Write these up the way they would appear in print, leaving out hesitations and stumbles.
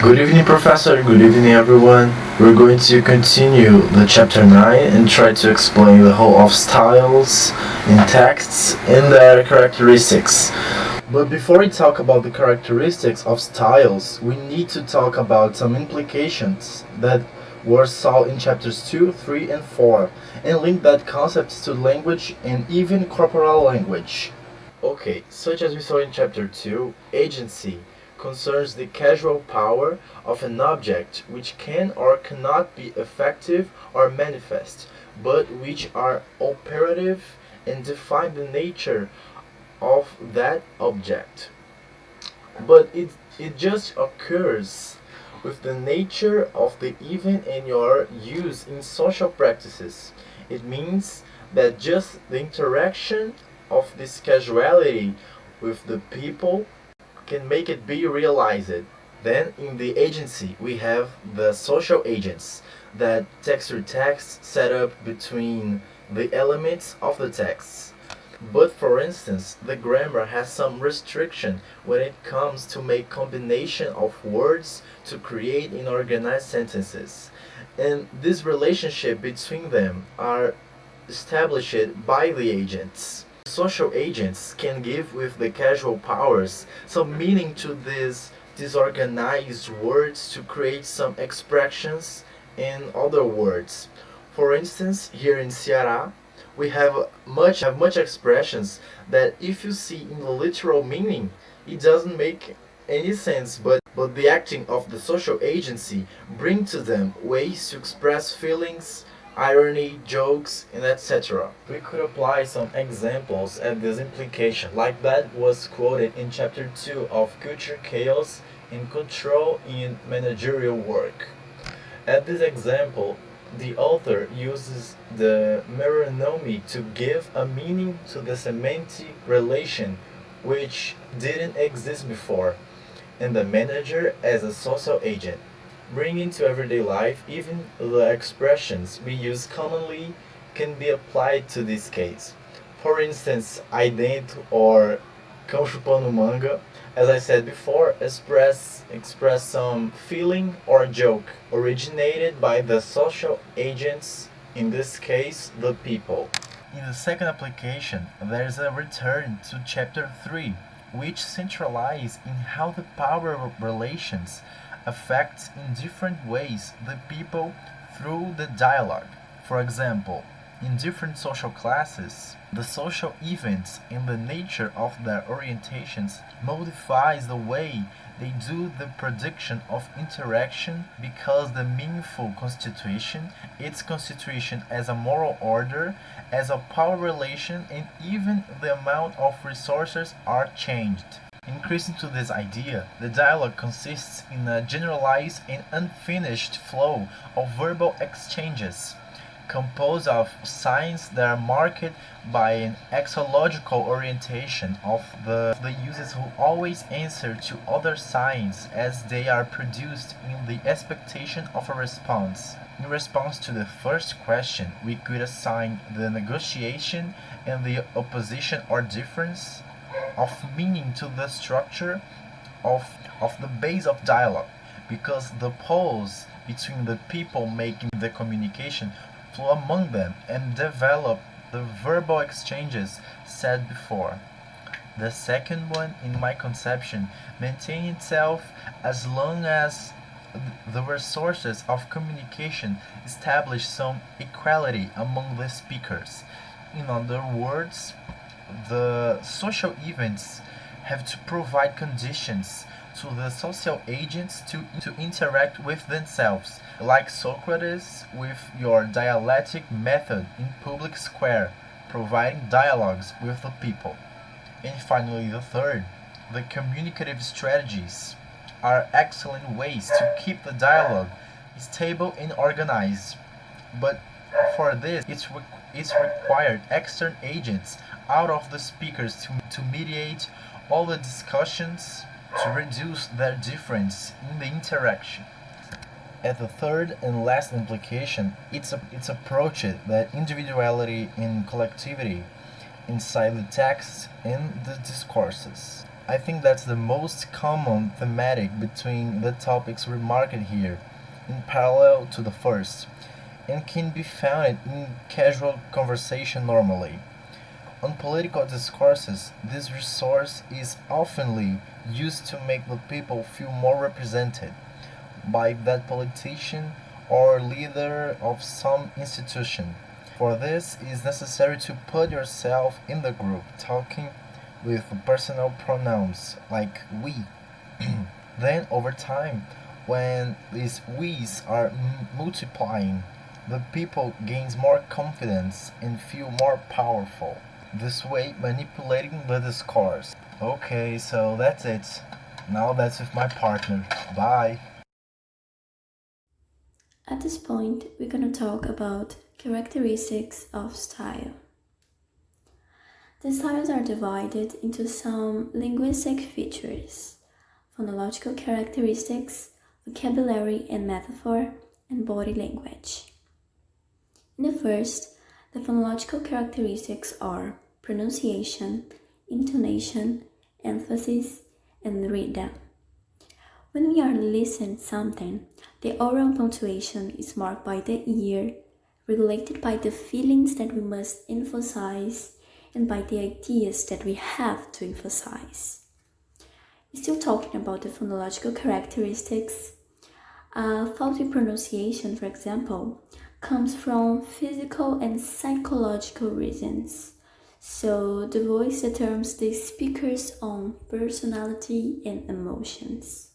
Good evening, Professor. Good evening, everyone. We're going to continue the chapter 9 and try to explain the whole of styles in texts and their characteristics. But before we talk about the characteristics of styles, we need to talk about some implications that were saw in chapters 2, 3, and 4 and link that concept to language and even corporal language. Okay, such as we saw in chapter 2, agency concerns the casual power of an object which can or cannot be effective or manifest, but which are operative and define the nature of that object. But it just occurs with the nature of the event and your use in social practices. It means that just the interaction of this casuality with the people can make it be realized. Then in the agency we have the social agents, that text or text set up between the elements of the text. But for instance, the grammar has some restriction when it comes to make combination of words to create and organize sentences. And this relationship between them are established by the agents. Social agents can give with the casual powers some meaning to these disorganized words to create some expressions in other words. For instance, here in Ceará, we have much expressions that if you see in the literal meaning, it doesn't make any sense, but the acting of the social agency bring to them ways to express feelings, irony, jokes, and etc. We could apply some examples at this implication, like that was quoted in chapter 2 of Culture, Chaos, and Control in Managerial Work. At this example, the author uses the meronomy to give a meaning to the semantic relation which didn't exist before, and the manager as a social agent. Bringing to everyday life, even the expressions we use commonly can be applied to this case. For instance, idento or cão chupando manga, as I said before, express some feeling or joke originated by the social agents, in this case, the people. In the second application, there is a return to chapter 3, which centralizes in how the power relations affects in different ways the people through the dialogue. For example, in different social classes, the social events and the nature of their orientations modifies the way they do the prediction of interaction, because the meaningful constitution, its constitution as a moral order, as a power relation, and even the amount of resources are changed. Increasing to this idea, the dialogue consists in a generalized and unfinished flow of verbal exchanges, composed of signs that are marked by an axiological orientation of the users who always answer to other signs as they are produced in the expectation of a response. In response to the first question, we could assign the negotiation and the opposition or difference of meaning to the structure of the base of dialogue, because the pause between the people making the communication flow among them and develop the verbal exchanges said before. The second one, in my conception, maintains itself as long as the resources of communication establish some equality among the speakers. In other words, the social events have to provide conditions to the social agents to interact with themselves, like Socrates with your dialectic method in public square, providing dialogues with the people. And finally, the third, the communicative strategies are excellent ways to keep the dialogue stable and organized. But for this, it's required external agents out of the speakers to mediate all the discussions, to reduce their difference in the interaction. At the third and last implication, it's approached that individuality and collectivity inside the text and the discourses. I think that's the most common thematic between the topics remarked here, in parallel to the first, and can be found in casual conversation normally. On political discourses, this resource is oftenly used to make the people feel more represented by that politician or leader of some institution. For this, it is necessary to put yourself in the group, talking with personal pronouns like we. Then, over time, when these we's are multiplying, the people gains more confidence and feel more powerful. This way, manipulating the discourse. Okay, so that's it. Now that's with my partner. Bye. At this point, we're going to talk about characteristics of style. The styles are divided into some linguistic features, phonological characteristics, vocabulary and metaphor, and body language. In the first, the phonological characteristics are pronunciation, intonation, emphasis, and rhythm. When we are listening to something, the oral punctuation is marked by the ear, regulated by the feelings that we must emphasize, and by the ideas that we have to emphasize. Still talking about the phonological characteristics, faulty pronunciation, for example, comes from physical and psychological reasons. So the voice determines the speaker's own personality and emotions.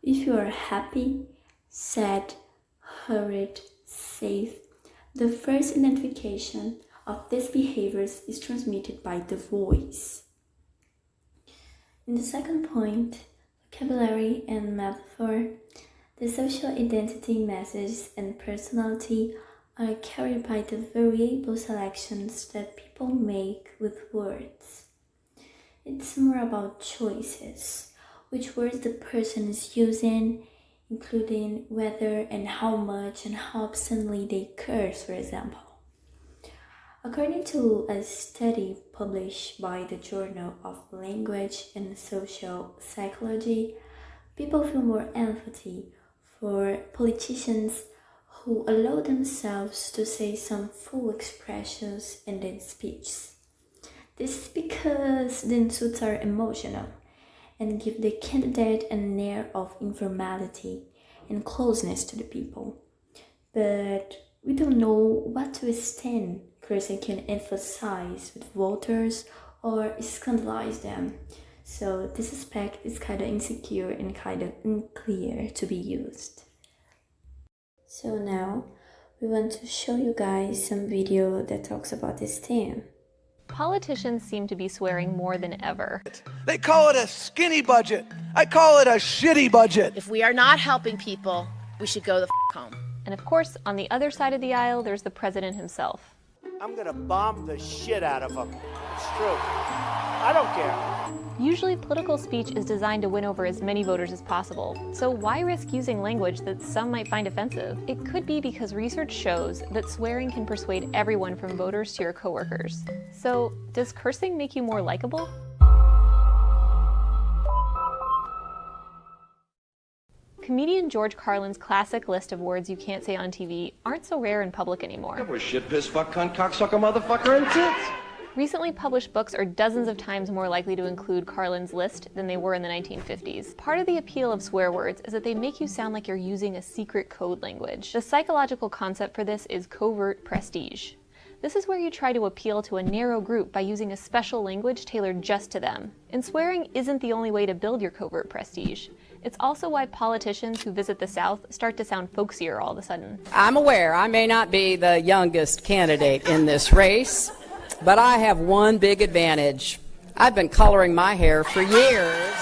If you are happy, sad, hurried, safe, the first identification of these behaviors is transmitted by the voice. In the second point, vocabulary and metaphor, the social identity, messages, and personality are carried by the variable selections that people make with words. It's more about choices, which words the person is using, including whether and how much and how obscenely they curse, for example. According to a study published by the Journal of Language and Social Psychology, people feel more empathy for politicians who allow themselves to say some full expressions in their speech. This is because the insults are emotional and give the candidate an air of informality and closeness to the people. But we don't know what to extent cursing can emphasize with voters or scandalize them. So this aspect is kind of insecure and kind of unclear to be used. So now we want to show you guys some video that talks about this theme. Politicians seem to be swearing more than ever. They call it a skinny budget. I call it a shitty budget. If we are not helping people, we should go the home. And of course, on the other side of the aisle, there's the president himself. I'm gonna bomb the shit out of them. It's true. I don't care. Usually, political speech is designed to win over as many voters as possible. So why risk using language that some might find offensive? It could be because research shows that swearing can persuade everyone from voters to your coworkers. So does cursing make you more likable? Comedian George Carlin's classic list of words you can't say on TV aren't so rare in public anymore. We're shit, piss, fuck, cunt, cocksucker, motherfucker, and tits. Recently published books are dozens of times more likely to include Carlin's list than they were in the 1950s. Part of the appeal of swear words is that they make you sound like you're using a secret code language. The psychological concept for this is covert prestige. This is where you try to appeal to a narrow group by using a special language tailored just to them. And swearing isn't the only way to build your covert prestige. It's also why politicians who visit the South start to sound folksier all of a sudden. I'm aware I may not be the youngest candidate in this race, but I have one big advantage. I've been coloring my hair for years.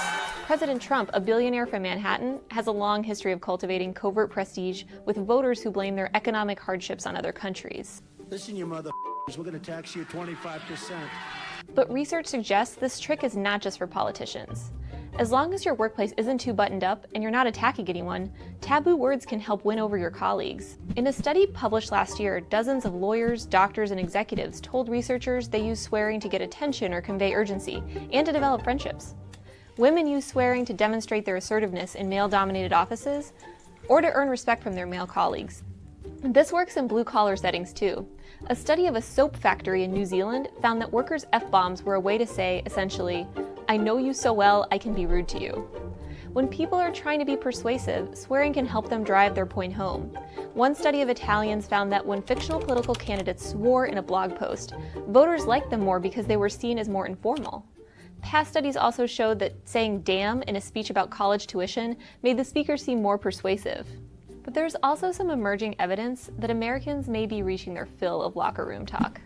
President Trump, a billionaire from Manhattan, has a long history of cultivating covert prestige with voters who blame their economic hardships on other countries. Listen, you motherfuckers, we're gonna tax you 25%. But research suggests this trick is not just for politicians. As long as your workplace isn't too buttoned up and you're not attacking anyone, taboo words can help win over your colleagues. In a study published last year, dozens of lawyers, doctors, and executives told researchers they use swearing to get attention or convey urgency, and to develop friendships. Women use swearing to demonstrate their assertiveness in male-dominated offices or to earn respect from their male colleagues. This works in blue-collar settings too. A study of a soap factory in New Zealand found that workers' F-bombs were a way to say, essentially, "I know you so well, I can be rude to you." When people are trying to be persuasive, swearing can help them drive their point home. One study of Italians found that when fictional political candidates swore in a blog post, voters liked them more because they were seen as more informal. Past studies also showed that saying damn in a speech about college tuition made the speaker seem more persuasive. But there's also some emerging evidence that Americans may be reaching their fill of locker room talk.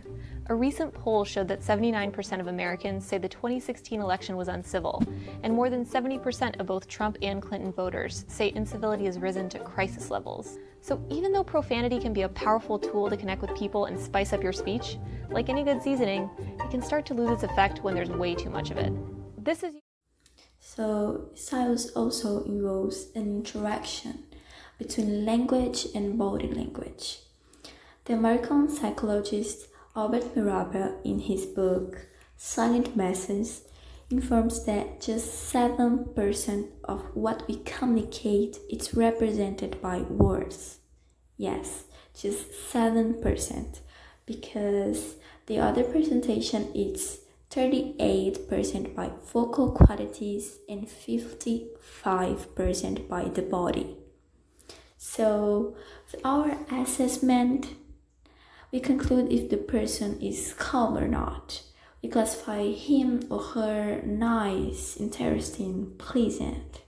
A recent poll showed that 79% of Americans say the 2016 election was uncivil, and more than 70% of both Trump and Clinton voters say incivility has risen to crisis levels. So even though profanity can be a powerful tool to connect with people and spice up your speech, like any good seasoning, it can start to lose its effect when there's way too much of it. So styles also involves an interaction between language and body language. The American psychologist Albert Mirabel, in his book Silent Messages, informs that just 7% of what we communicate is represented by words. Yes, just 7%, because the other presentation is 38% by vocal qualities and 55% by the body. So, with our assessment, we conclude if the person is calm or not. We classify him or her nice, interesting, pleasant.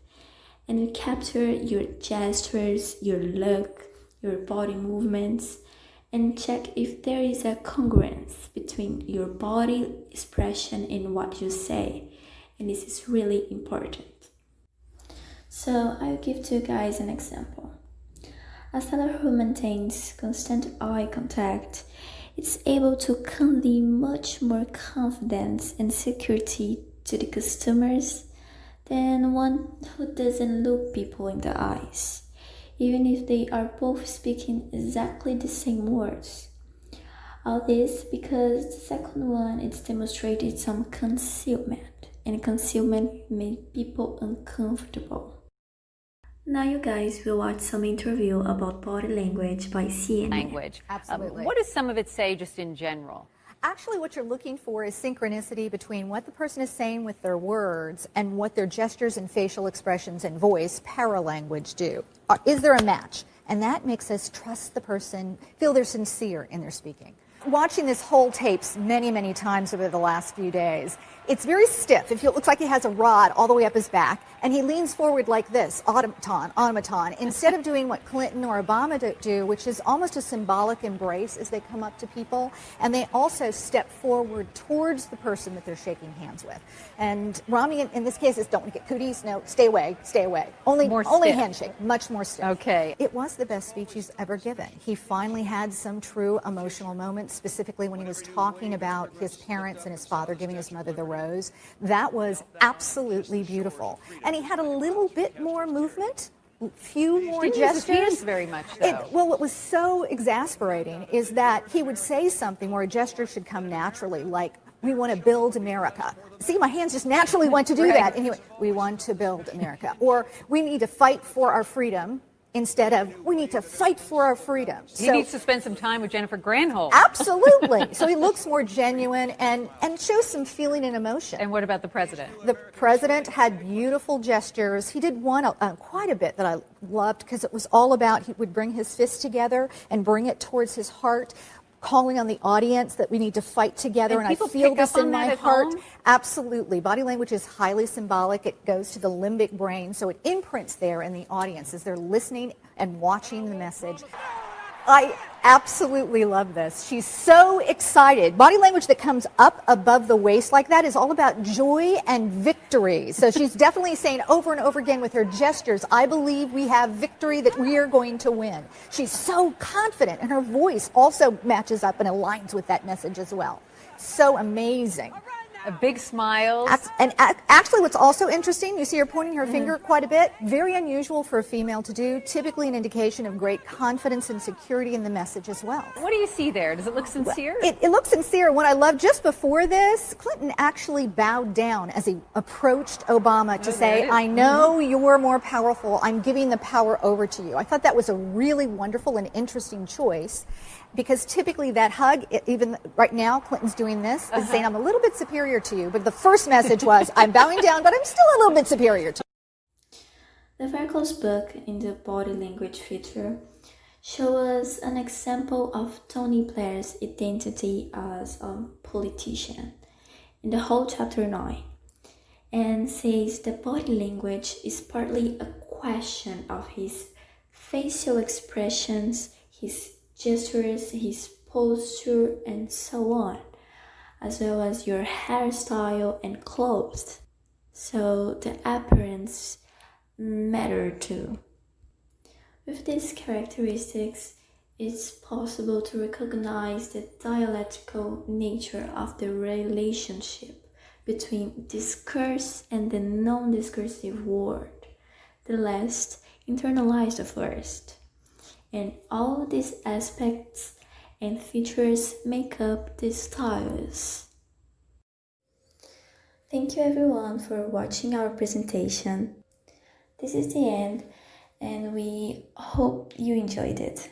And we capture your gestures, your look, your body movements, and check if there is a congruence between your body expression and what you say. And this is really important. So I'll give you guys an example. A seller who maintains constant eye contact is able to convey much more confidence and security to the customers than one who doesn't look people in the eyes, even if they are both speaking exactly the same words. All this because the second one is demonstrated some concealment, and concealment makes people uncomfortable. Now you guys will watch some interview about body language by CNN. Language. Absolutely. What does some of it say just in general? Actually, what you're looking for is synchronicity between what the person is saying with their words and what their gestures and facial expressions and voice, paralanguage, do. Is there a match? And that makes us trust the person, feel they're sincere in their speaking. Watching this whole tapes many, many times over the last few days, it's very stiff. It looks like he has a rod all the way up his back, and he leans forward like this, automaton, instead of doing what Clinton or Obama do, which is almost a symbolic embrace as they come up to people, and they also step forward towards the person that they're shaking hands with. And Romney, in this case, is don't get cooties, no, stay away, stay away. Only handshake, much more stiff. Okay. It was the best speech he's ever given. He finally had some true emotional moments, specifically when he was talking about his parents and his father giving his mother the rose. That was absolutely beautiful. And he had a little bit more movement, few more gestures. Didn't use his hands very much, though. What was so exasperating is that he would say something where a gesture should come naturally, like, we want to build America. See, my hands just naturally went to do that. And he went, we want to build America. Or we need to fight for our freedom. Instead of, we need to fight for our freedom. He needs to spend some time with Jennifer Granholm. Absolutely. So he looks more genuine and shows some feeling and emotion. And what about the president? The president had beautiful gestures. He did one quite a bit that I loved because it was all about he would bring his fist together and bring it towards his heart, calling on the audience that we need to fight together, and I feel this in my heart. Absolutely. Body language is highly symbolic. It goes to the limbic brain, so it imprints there in the audience as they're listening and watching the message. I absolutely love this. She's so excited. Body language that comes up above the waist like that is all about joy and victory. So she's definitely saying over and over again with her gestures, I believe we have victory, that we are going to win. She's so confident, and her voice also matches up and aligns with that message as well. So amazing. Big smiles. Actually, what's also interesting, you see her pointing her finger quite a bit. Very unusual for a female to do. Typically an indication of great confidence and security in the message as well. What do you see there? Does it look sincere? It looks sincere. What I love, just before this, Clinton actually bowed down as he approached Obama to say, I know you're more powerful. I'm giving the power over to you. I thought that was a really wonderful and interesting choice, because typically that hug, even right now, Clinton's doing this, is saying, I'm a little bit superior to you. But the first message was, I'm bowing down, but I'm still a little bit superior to you. The very close book in the body language feature shows us an example of Tony Blair's identity as a politician in the whole chapter 9, and says that body language is partly a question of his facial expressions, his gestures, his posture, and so on, as well as your hairstyle and clothes. So the appearance matter too. With these characteristics, it's possible to recognize the dialectical nature of the relationship between discourse and the non-discursive word. The last internalize the first. And all these aspects and features make up the styles. Thank you everyone for watching our presentation. This is the end, and we hope you enjoyed it.